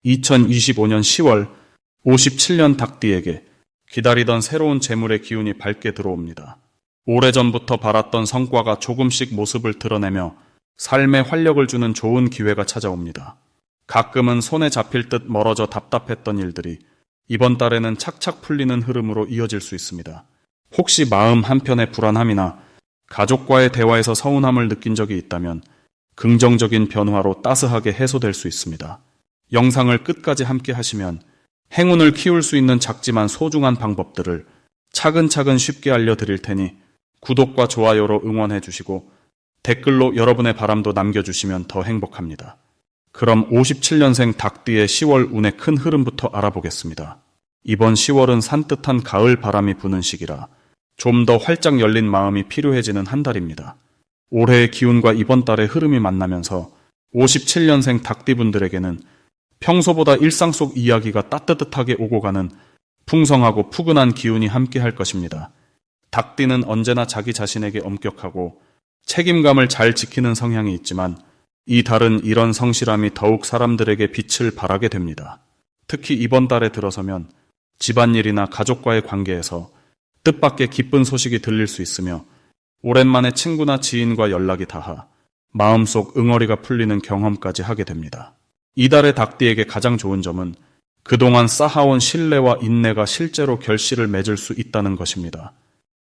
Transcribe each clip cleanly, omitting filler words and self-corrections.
2025년 10월 57년 닭띠에게 기다리던 새로운 재물의 기운이 밝게 들어옵니다. 오래전부터 바랐던 성과가 조금씩 모습을 드러내며 삶에 활력을 주는 좋은 기회가 찾아옵니다. 가끔은 손에 잡힐 듯 멀어져 답답했던 일들이 이번 달에는 착착 풀리는 흐름으로 이어질 수 있습니다. 혹시 마음 한편의 불안함이나 가족과의 대화에서 서운함을 느낀 적이 있다면 긍정적인 변화로 따스하게 해소될 수 있습니다. 영상을 끝까지 함께 하시면 행운을 키울 수 있는 작지만 소중한 방법들을 차근차근 쉽게 알려드릴 테니 구독과 좋아요로 응원해 주시고 댓글로 여러분의 바람도 남겨주시면 더 행복합니다. 그럼 57년생 닭띠의 10월 운의 큰 흐름부터 알아보겠습니다. 이번 10월은 산뜻한 가을 바람이 부는 시기라 좀 더 활짝 열린 마음이 필요해지는 한 달입니다. 올해의 기운과 이번 달의 흐름이 만나면서 57년생 닭띠분들에게는 평소보다 일상 속 이야기가 따뜻하게 오고 가는 풍성하고 푸근한 기운이 함께할 것입니다. 닭띠는 언제나 자기 자신에게 엄격하고 책임감을 잘 지키는 성향이 있지만 이 달은 이런 성실함이 더욱 사람들에게 빛을 발하게 됩니다. 특히 이번 달에 들어서면 집안일이나 가족과의 관계에서 뜻밖의 기쁜 소식이 들릴 수 있으며 오랜만에 친구나 지인과 연락이 닿아 마음속 응어리가 풀리는 경험까지 하게 됩니다. 이달의 닭띠에게 가장 좋은 점은 그동안 쌓아온 신뢰와 인내가 실제로 결실을 맺을 수 있다는 것입니다.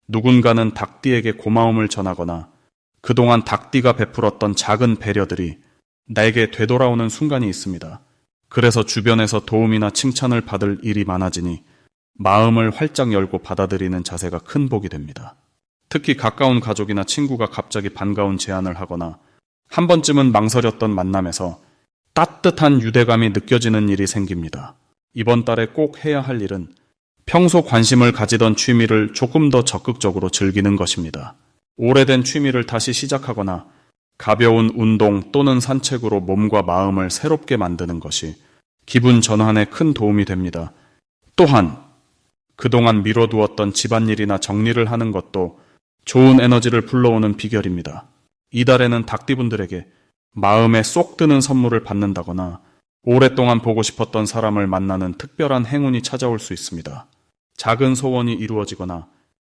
누군가는 닭띠에게 고마움을 전하거나 그동안 닭띠가 베풀었던 작은 배려들이 나에게 되돌아오는 순간이 있습니다. 그래서 주변에서 도움이나 칭찬을 받을 일이 많아지니 마음을 활짝 열고 받아들이는 자세가 큰 복이 됩니다. 특히 가까운 가족이나 친구가 갑자기 반가운 제안을 하거나 한 번쯤은 망설였던 만남에서 따뜻한 유대감이 느껴지는 일이 생깁니다. 이번 달에 꼭 해야 할 일은 평소 관심을 가지던 취미를 조금 더 적극적으로 즐기는 것입니다. 오래된 취미를 다시 시작하거나 가벼운 운동 또는 산책으로 몸과 마음을 새롭게 만드는 것이 기분 전환에 큰 도움이 됩니다. 또한 그동안 미뤄두었던 집안일이나 정리를 하는 것도 좋은 에너지를 불러오는 비결입니다. 이달에는 닭띠분들에게 마음에 쏙 드는 선물을 받는다거나 오랫동안 보고 싶었던 사람을 만나는 특별한 행운이 찾아올 수 있습니다. 작은 소원이 이루어지거나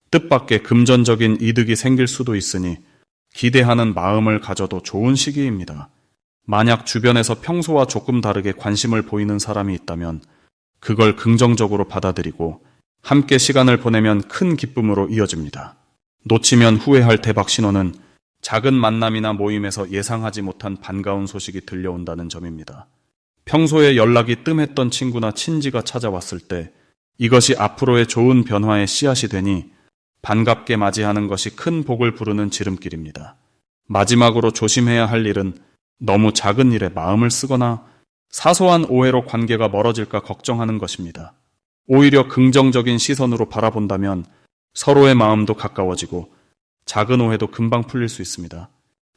뜻밖의 금전적인 이득이 생길 수도 있으니 기대하는 마음을 가져도 좋은 시기입니다. 만약 주변에서 평소와 조금 다르게 관심을 보이는 사람이 있다면 그걸 긍정적으로 받아들이고 함께 시간을 보내면 큰 기쁨으로 이어집니다. 놓치면 후회할 대박 신호는 작은 만남이나 모임에서 예상하지 못한 반가운 소식이 들려온다는 점입니다. 평소에 연락이 뜸했던 친구나 친지가 찾아왔을 때 이것이 앞으로의 좋은 변화의 씨앗이 되니 반갑게 맞이하는 것이 큰 복을 부르는 지름길입니다. 마지막으로 조심해야 할 일은 너무 작은 일에 마음을 쓰거나 사소한 오해로 관계가 멀어질까 걱정하는 것입니다. 오히려 긍정적인 시선으로 바라본다면 서로의 마음도 가까워지고 작은 오해도 금방 풀릴 수 있습니다.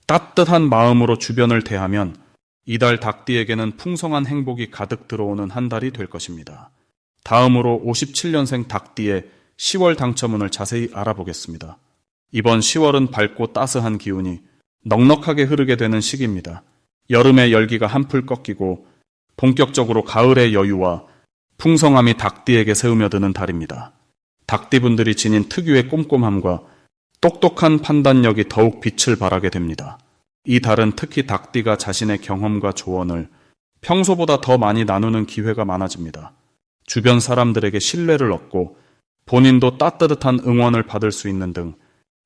따뜻한 마음으로 주변을 대하면 이달 닭띠에게는 풍성한 행복이 가득 들어오는 한 달이 될 것입니다. 다음으로 57년생 닭띠의 10월 당첨운을 자세히 알아보겠습니다. 이번 10월은 밝고 따스한 기운이 넉넉하게 흐르게 되는 시기입니다. 여름의 열기가 한풀 꺾이고 본격적으로 가을의 여유와 풍성함이 닭띠에게 스며드는 달입니다. 닭띠분들이 지닌 특유의 꼼꼼함과 똑똑한 판단력이 더욱 빛을 발하게 됩니다. 이 달은 특히 닭띠가 자신의 경험과 조언을 평소보다 더 많이 나누는 기회가 많아집니다. 주변 사람들에게 신뢰를 얻고 본인도 따뜻한 응원을 받을 수 있는 등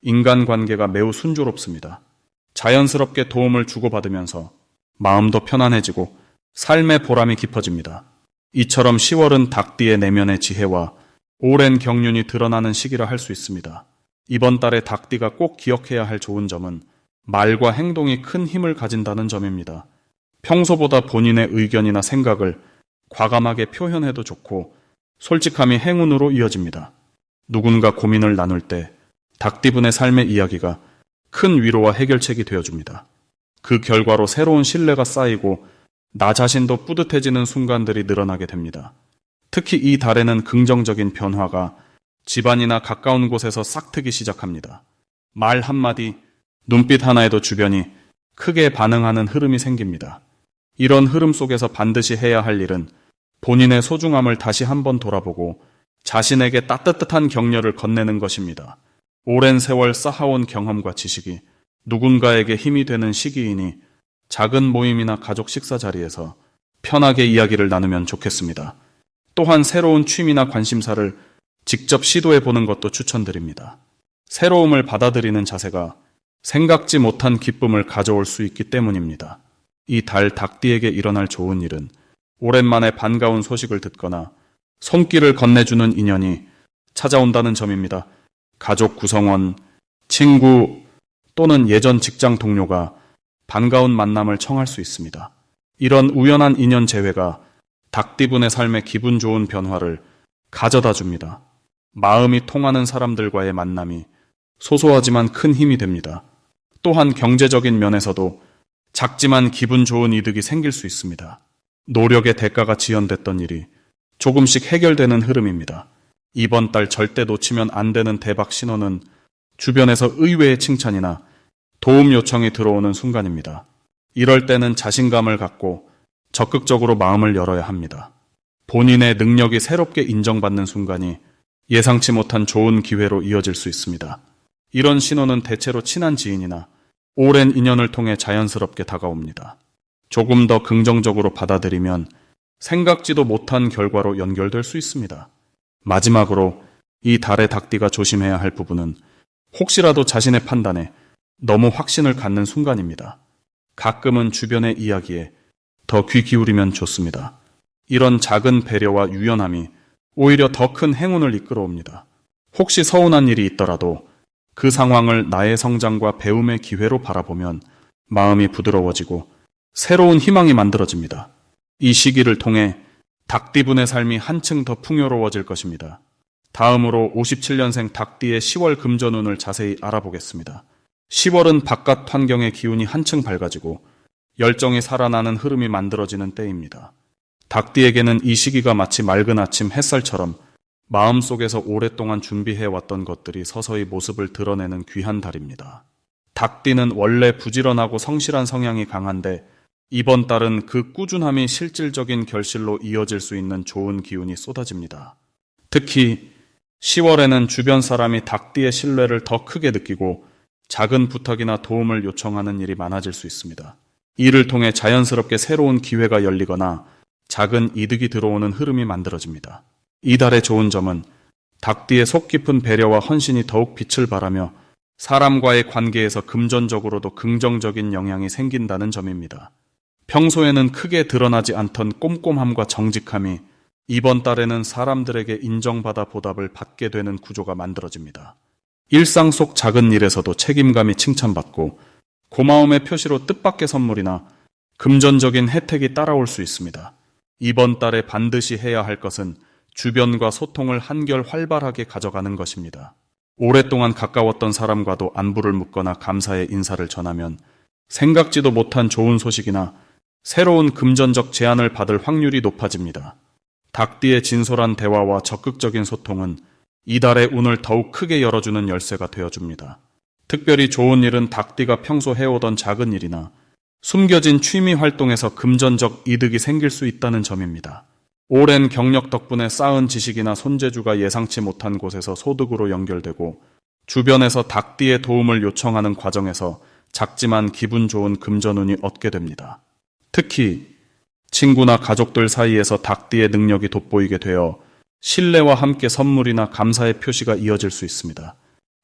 인간관계가 매우 순조롭습니다. 자연스럽게 도움을 주고받으면서 마음도 편안해지고 삶의 보람이 깊어집니다. 이처럼 10월은 닭띠의 내면의 지혜와 오랜 경륜이 드러나는 시기라 할 수 있습니다. 이번 달에 닭띠가 꼭 기억해야 할 좋은 점은 말과 행동이 큰 힘을 가진다는 점입니다. 평소보다 본인의 의견이나 생각을 과감하게 표현해도 좋고 솔직함이 행운으로 이어집니다. 누군가 고민을 나눌 때 닭띠분의 삶의 이야기가 큰 위로와 해결책이 되어줍니다. 그 결과로 새로운 신뢰가 쌓이고 나 자신도 뿌듯해지는 순간들이 늘어나게 됩니다. 특히 이 달에는 긍정적인 변화가 집안이나 가까운 곳에서 싹트기 시작합니다. 말 한마디, 눈빛 하나에도 주변이 크게 반응하는 흐름이 생깁니다. 이런 흐름 속에서 반드시 해야 할 일은 본인의 소중함을 다시 한번 돌아보고 자신에게 따뜻한 격려를 건네는 것입니다. 오랜 세월 쌓아온 경험과 지식이 누군가에게 힘이 되는 시기이니 작은 모임이나 가족 식사 자리에서 편하게 이야기를 나누면 좋겠습니다. 또한 새로운 취미나 관심사를 직접 시도해 보는 것도 추천드립니다. 새로움을 받아들이는 자세가 생각지 못한 기쁨을 가져올 수 있기 때문입니다. 이 달 닭띠에게 일어날 좋은 일은 오랜만에 반가운 소식을 듣거나 손길을 건네주는 인연이 찾아온다는 점입니다. 가족 구성원, 친구 또는 예전 직장 동료가 반가운 만남을 청할 수 있습니다. 이런 우연한 인연 재회가 닭띠분의 삶에 기분 좋은 변화를 가져다 줍니다. 마음이 통하는 사람들과의 만남이 소소하지만 큰 힘이 됩니다. 또한 경제적인 면에서도 작지만 기분 좋은 이득이 생길 수 있습니다. 노력의 대가가 지연됐던 일이 조금씩 해결되는 흐름입니다. 이번 달 절대 놓치면 안 되는 대박 신호는 주변에서 의외의 칭찬이나 도움 요청이 들어오는 순간입니다. 이럴 때는 자신감을 갖고 적극적으로 마음을 열어야 합니다. 본인의 능력이 새롭게 인정받는 순간이 예상치 못한 좋은 기회로 이어질 수 있습니다. 이런 신호는 대체로 친한 지인이나 오랜 인연을 통해 자연스럽게 다가옵니다. 조금 더 긍정적으로 받아들이면 생각지도 못한 결과로 연결될 수 있습니다. 마지막으로 이 달의 닭띠가 조심해야 할 부분은 혹시라도 자신의 판단에 너무 확신을 갖는 순간입니다. 가끔은 주변의 이야기에 더 귀 기울이면 좋습니다. 이런 작은 배려와 유연함이 오히려 더 큰 행운을 이끌어옵니다. 혹시 서운한 일이 있더라도 그 상황을 나의 성장과 배움의 기회로 바라보면 마음이 부드러워지고 새로운 희망이 만들어집니다. 이 시기를 통해 닭띠분의 삶이 한층 더 풍요로워질 것입니다. 다음으로 57년생 닭띠의 10월 금전운을 자세히 알아보겠습니다. 10월은 바깥 환경의 기운이 한층 밝아지고 열정이 살아나는 흐름이 만들어지는 때입니다. 닭띠에게는 이 시기가 마치 맑은 아침 햇살처럼 마음속에서 오랫동안 준비해왔던 것들이 서서히 모습을 드러내는 귀한 달입니다. 닭띠는 원래 부지런하고 성실한 성향이 강한데 이번 달은 그 꾸준함이 실질적인 결실로 이어질 수 있는 좋은 기운이 쏟아집니다. 특히 10월에는 주변 사람이 닭띠의 신뢰를 더 크게 느끼고 작은 부탁이나 도움을 요청하는 일이 많아질 수 있습니다. 이를 통해 자연스럽게 새로운 기회가 열리거나 작은 이득이 들어오는 흐름이 만들어집니다. 이 달의 좋은 점은 닭띠의 속 깊은 배려와 헌신이 더욱 빛을 발하며 사람과의 관계에서 금전적으로도 긍정적인 영향이 생긴다는 점입니다. 평소에는 크게 드러나지 않던 꼼꼼함과 정직함이 이번 달에는 사람들에게 인정받아 보답을 받게 되는 구조가 만들어집니다. 일상 속 작은 일에서도 책임감이 칭찬받고 고마움의 표시로 뜻밖의 선물이나 금전적인 혜택이 따라올 수 있습니다. 이번 달에 반드시 해야 할 것은 주변과 소통을 한결 활발하게 가져가는 것입니다. 오랫동안 가까웠던 사람과도 안부를 묻거나 감사의 인사를 전하면 생각지도 못한 좋은 소식이나 새로운 금전적 제안을 받을 확률이 높아집니다. 닭띠의 진솔한 대화와 적극적인 소통은 이달의 운을 더욱 크게 열어주는 열쇠가 되어줍니다. 특별히 좋은 일은 닭띠가 평소 해오던 작은 일이나 숨겨진 취미 활동에서 금전적 이득이 생길 수 있다는 점입니다. 오랜 경력 덕분에 쌓은 지식이나 손재주가 예상치 못한 곳에서 소득으로 연결되고 주변에서 닭띠의 도움을 요청하는 과정에서 작지만 기분 좋은 금전운이 얻게 됩니다. 특히 친구나 가족들 사이에서 닭띠의 능력이 돋보이게 되어 신뢰와 함께 선물이나 감사의 표시가 이어질 수 있습니다.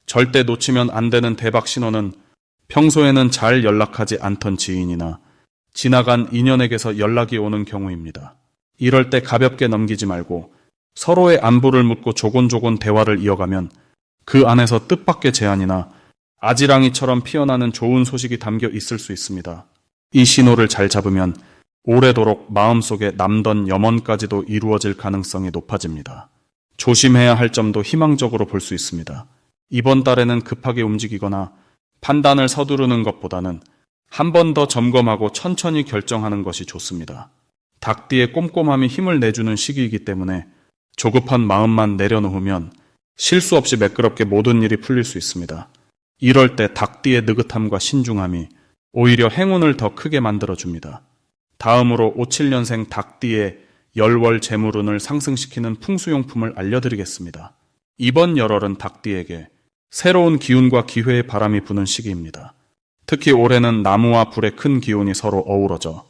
절대 놓치면 안 되는 대박 신호는 평소에는 잘 연락하지 않던 지인이나 지나간 인연에게서 연락이 오는 경우입니다. 이럴 때 가볍게 넘기지 말고 서로의 안부를 묻고 조곤조곤 대화를 이어가면 그 안에서 뜻밖의 제안이나 아지랑이처럼 피어나는 좋은 소식이 담겨 있을 수 있습니다. 이 신호를 잘 잡으면 오래도록 마음속에 남던 염원까지도 이루어질 가능성이 높아집니다. 조심해야 할 점도 희망적으로 볼 수 있습니다. 이번 달에는 급하게 움직이거나 판단을 서두르는 것보다는 한 번 더 점검하고 천천히 결정하는 것이 좋습니다. 닭띠의 꼼꼼함이 힘을 내주는 시기이기 때문에 조급한 마음만 내려놓으면 실수 없이 매끄럽게 모든 일이 풀릴 수 있습니다. 이럴 때 닭띠의 느긋함과 신중함이 오히려 행운을 더 크게 만들어줍니다. 다음으로 57년생 닭띠의 열월 재물운을 상승시키는 풍수용품을 알려드리겠습니다. 이번 열월은 닭띠에게 새로운 기운과 기회의 바람이 부는 시기입니다. 특히 올해는 나무와 불의 큰 기운이 서로 어우러져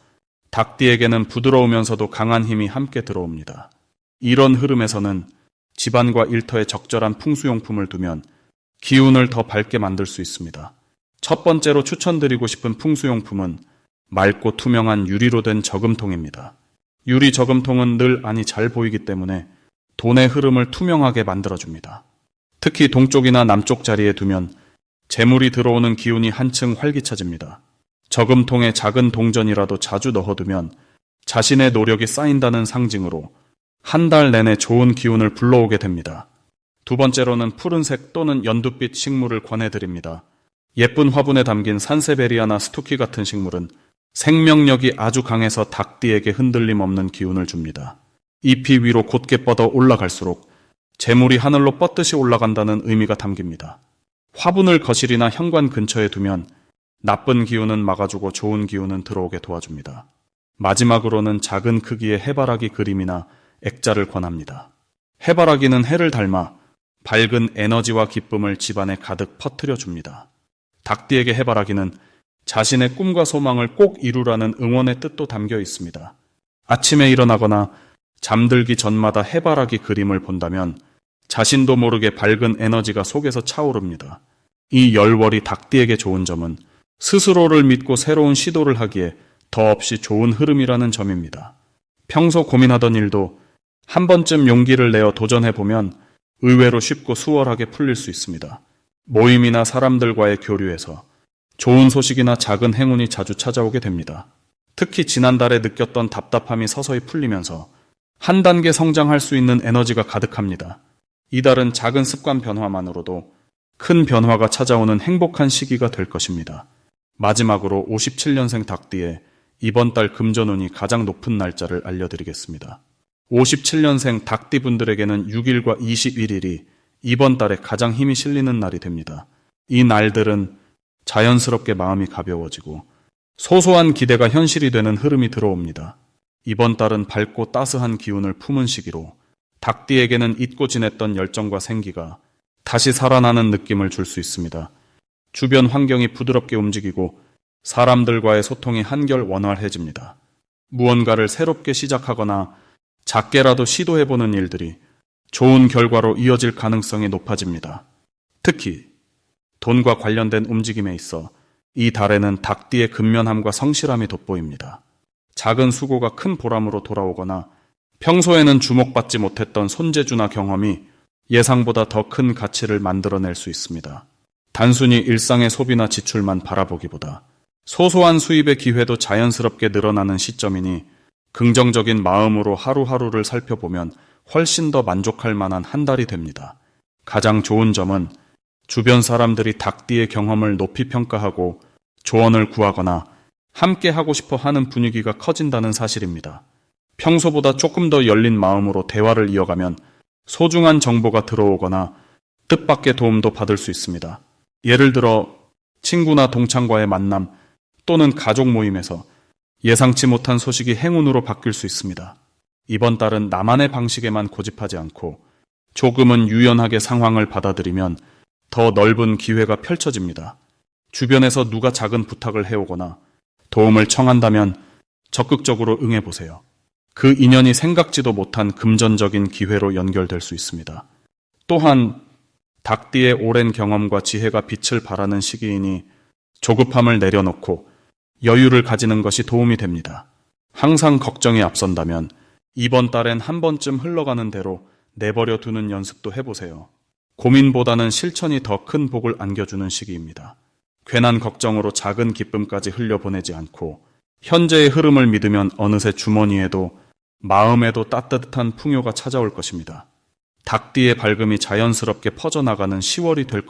닭띠에게는 부드러우면서도 강한 힘이 함께 들어옵니다. 이런 흐름에서는 집안과 일터에 적절한 풍수용품을 두면 기운을 더 밝게 만들 수 있습니다. 첫 번째로 추천드리고 싶은 풍수용품은 맑고 투명한 유리로 된 저금통입니다. 유리 저금통은 늘 안이 잘 보이기 때문에 돈의 흐름을 투명하게 만들어줍니다. 특히 동쪽이나 남쪽 자리에 두면 재물이 들어오는 기운이 한층 활기차집니다. 저금통에 작은 동전이라도 자주 넣어두면 자신의 노력이 쌓인다는 상징으로 한 달 내내 좋은 기운을 불러오게 됩니다. 두 번째로는 푸른색 또는 연두빛 식물을 권해드립니다. 예쁜 화분에 담긴 산세베리아나 스투키 같은 식물은 생명력이 아주 강해서 닭띠에게 흔들림 없는 기운을 줍니다. 잎이 위로 곧게 뻗어 올라갈수록 재물이 하늘로 뻗듯이 올라간다는 의미가 담깁니다. 화분을 거실이나 현관 근처에 두면 나쁜 기운은 막아주고 좋은 기운은 들어오게 도와줍니다. 마지막으로는 작은 크기의 해바라기 그림이나 액자를 권합니다. 해바라기는 해를 닮아 밝은 에너지와 기쁨을 집안에 가득 퍼뜨려 줍니다. 닭띠에게 해바라기는 자신의 꿈과 소망을 꼭 이루라는 응원의 뜻도 담겨 있습니다. 아침에 일어나거나 잠들기 전마다 해바라기 그림을 본다면 자신도 모르게 밝은 에너지가 속에서 차오릅니다. 이 열월이 닭띠에게 좋은 점은 스스로를 믿고 새로운 시도를 하기에 더없이 좋은 흐름이라는 점입니다. 평소 고민하던 일도 한 번쯤 용기를 내어 도전해보면 의외로 쉽고 수월하게 풀릴 수 있습니다. 모임이나 사람들과의 교류에서 좋은 소식이나 작은 행운이 자주 찾아오게 됩니다. 특히 지난달에 느꼈던 답답함이 서서히 풀리면서 한 단계 성장할 수 있는 에너지가 가득합니다. 이달은 작은 습관 변화만으로도 큰 변화가 찾아오는 행복한 시기가 될 것입니다. 마지막으로 57년생 닭띠의 이번 달 금전운이 가장 높은 날짜를 알려드리겠습니다. 57년생 닭띠 분들에게는 6일과 21일이 이번 달에 가장 힘이 실리는 날이 됩니다. 이 날들은 자연스럽게 마음이 가벼워지고 소소한 기대가 현실이 되는 흐름이 들어옵니다. 이번 달은 밝고 따스한 기운을 품은 시기로 닭띠에게는 잊고 지냈던 열정과 생기가 다시 살아나는 느낌을 줄 수 있습니다. 주변 환경이 부드럽게 움직이고 사람들과의 소통이 한결 원활해집니다. 무언가를 새롭게 시작하거나 작게라도 시도해보는 일들이 좋은 결과로 이어질 가능성이 높아집니다. 특히 돈과 관련된 움직임에 있어 이 달에는 닭띠의 근면함과 성실함이 돋보입니다. 작은 수고가 큰 보람으로 돌아오거나 평소에는 주목받지 못했던 손재주나 경험이 예상보다 더 큰 가치를 만들어낼 수 있습니다. 단순히 일상의 소비나 지출만 바라보기보다 소소한 수입의 기회도 자연스럽게 늘어나는 시점이니 긍정적인 마음으로 하루하루를 살펴보면 훨씬 더 만족할 만한 한 달이 됩니다. 가장 좋은 점은 주변 사람들이 닭띠의 경험을 높이 평가하고 조언을 구하거나 함께 하고 싶어 하는 분위기가 커진다는 사실입니다. 평소보다 조금 더 열린 마음으로 대화를 이어가면 소중한 정보가 들어오거나 뜻밖의 도움도 받을 수 있습니다. 예를 들어 친구나 동창과의 만남 또는 가족 모임에서 예상치 못한 소식이 행운으로 바뀔 수 있습니다. 이번 달은 나만의 방식에만 고집하지 않고 조금은 유연하게 상황을 받아들이면 더 넓은 기회가 펼쳐집니다. 주변에서 누가 작은 부탁을 해오거나 도움을 청한다면 적극적으로 응해보세요. 그 인연이 생각지도 못한 금전적인 기회로 연결될 수 있습니다. 또한 닭띠의 오랜 경험과 지혜가 빛을 발하는 시기이니 조급함을 내려놓고 여유를 가지는 것이 도움이 됩니다. 항상 걱정이 앞선다면 이번 달엔 한 번쯤 흘러가는 대로 내버려 두는 연습도 해보세요. 고민보다는 실천이 더 큰 복을 안겨주는 시기입니다. 괜한 걱정으로 작은 기쁨까지 흘려보내지 않고 현재의 흐름을 믿으면 어느새 주머니에도 마음에도 따뜻한 풍요가 찾아올 것입니다. 닭띠의 밝음이 자연스럽게 퍼져나가는 10월이 될